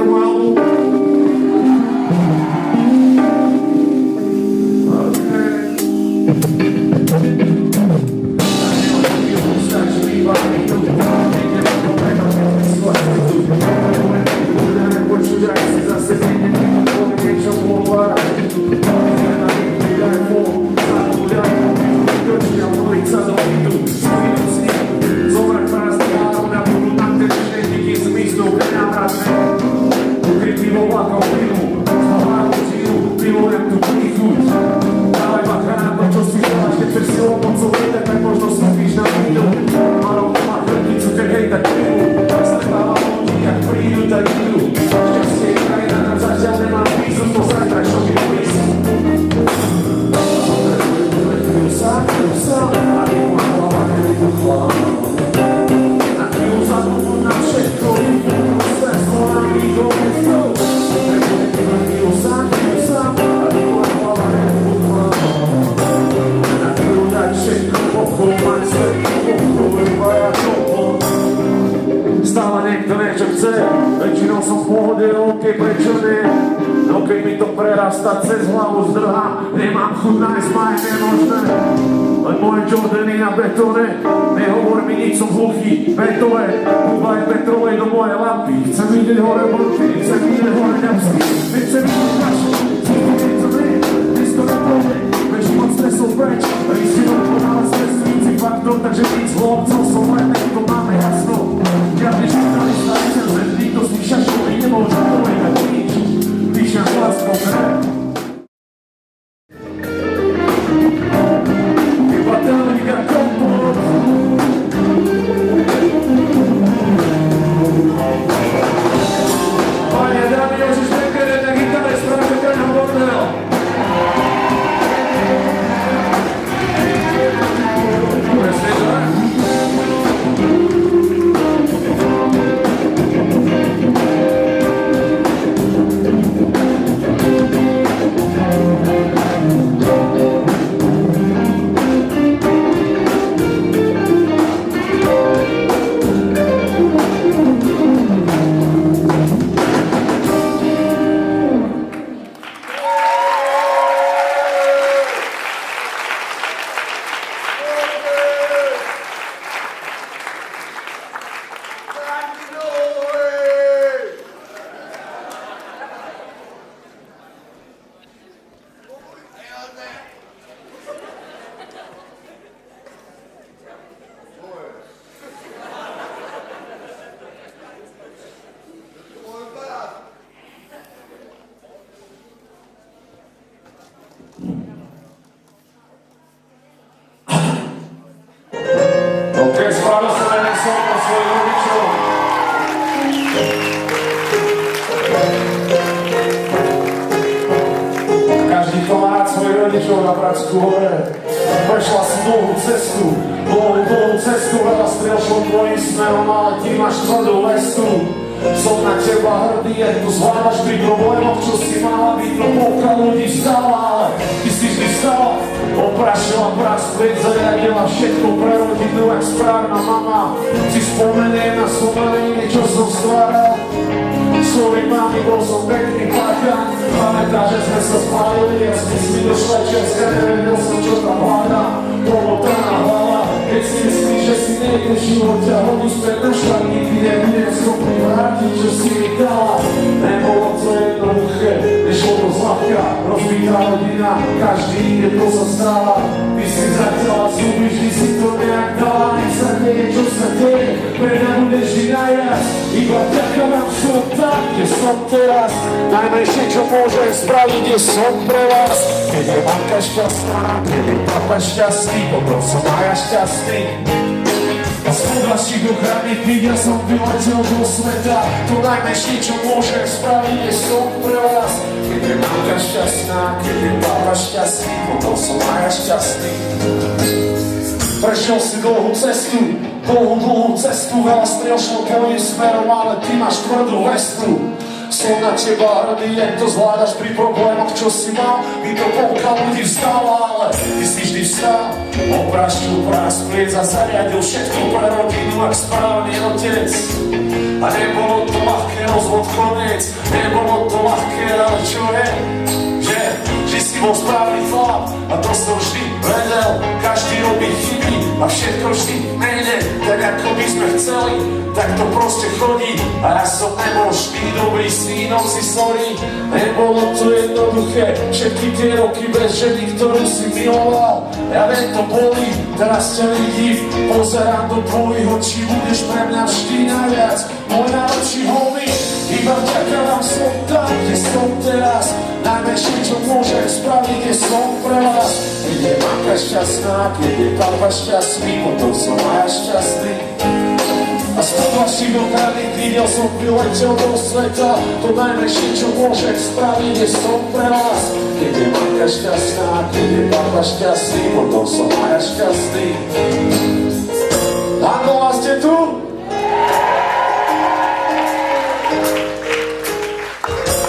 malu. Stále niekto niečo chce, väčšinou som v pohode, OK, prečo nie? No keď mi to prerastá cez hlavu zdrha, nemám chuť nájsť ma, je nemožné. Len moje Jordany na betóne, nehovor mi nič, som hluchý, betové, kúbaj Petrovej do mojej lampy. Chcem vidieť hore blty, chcem vidieť hore ňapsky, nechcem vidieť naše, zvykne to nie, dnes to nepôjde, beží moc stresov preč, rizinou podáva stresujúci faktor, takže víc hlovcov som len, nech to máme jasno. Žiadne žurnalista, recenzen, nikto z nich šašovi nemôže povedať nič, píšem vlastnou hre. Na Pražskú hore. Prešla si dlhú cestu, veľa striel šlo tvojim smerom, ale ty máš tvrdú vestu. Som na teba hrdý, jak to zvládaš pri problémoch, čo si mala byť, no polka ľudí vstala, ale ty si vždy vstala. Oprašila prach späť, zariadila všetko pre rodinu, jak správna mama. Si spomeniem na spomenenie, čo som stváral. Sorry mami, bol som pekný plakán. Pamätá, že sme sa spálili, ja sme si došla česká, nevedel som, čo tam hľadá. Pomotaná hlava, keď si myslíš, že si nejde život, ťa hodí späť na šlak, nikdy nebudem schopný vrátiť, čo si mi dala. Nebolo to jednoduché, nešlo to zľahka, rozbitá rodina, každý ide, to sa stáva. Ty si zatiaľa zuby, vždy si to nejak dala, nech sa deje, čo sa deje, pre mňa budeš vždy najviac. Iba vďaka vám som tak, kde som teraz, najmenšie, čo môžem spraviť, je som pre vás. Keď je mamka šťastná, keď je papa šťastný, potom som aj ja šťastný. A spod vašich ochranných kníh ja som vyletel do sveta, to najmenšie, čo môžem spraviť, je som pre vás. Keď je mamka šťastná, keď je papa šťastný, potom som aj ja šťastný. Prešiel si dlhú cestu, veľa striel šlo tvojim smerom, ale ty máš tvrdú vestu. Som na teba hrdý, jak to zvládaš pri problémoch, čo si mal. By to polka ľudí vstala, ale ty si vždy vstal. Opraštil prach spliec a zariadil všetko pre rodinu, ak správny otec. A nebolo to ľahké, rozvod koniec. Nebolo to ľahké, ale čo je? Že si bol správny chlap. A to som vždy vedel. Každý robí chyby a všetko vždy nejde tak, ako by sme chceli. Tak to proste chodí. A ja som nebol vždy dobrý synom, si sorry. Nebolo to jednoduché. Všetky tie roky bez ženy, ktorú si miloval. Ja viem, to bolí. Teraz ťa vidím. Pozerám do tvojich očí. Budeš pre mňa vždy najviac. Môj najlepší homie. Iba vďaka vám som tam, kde som teraz. Najmenšie, čo môžem spraviť, je som pre vás. Keď je mamka šťastná, keď je papa šťastný, potom som aj šťastný. A z toho životárnych videl som vyletel do sveta. To najmenšie, čo môžem spraviť, je som pre vás. Keď je mamka šťastná, keď je papa šťastný, potom som aj šťastný. Hangová, ste tu?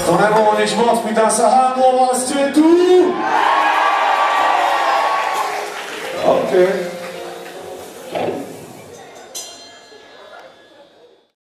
To nebolo nič moc, pýtam sa Hangová, ste tu? OK.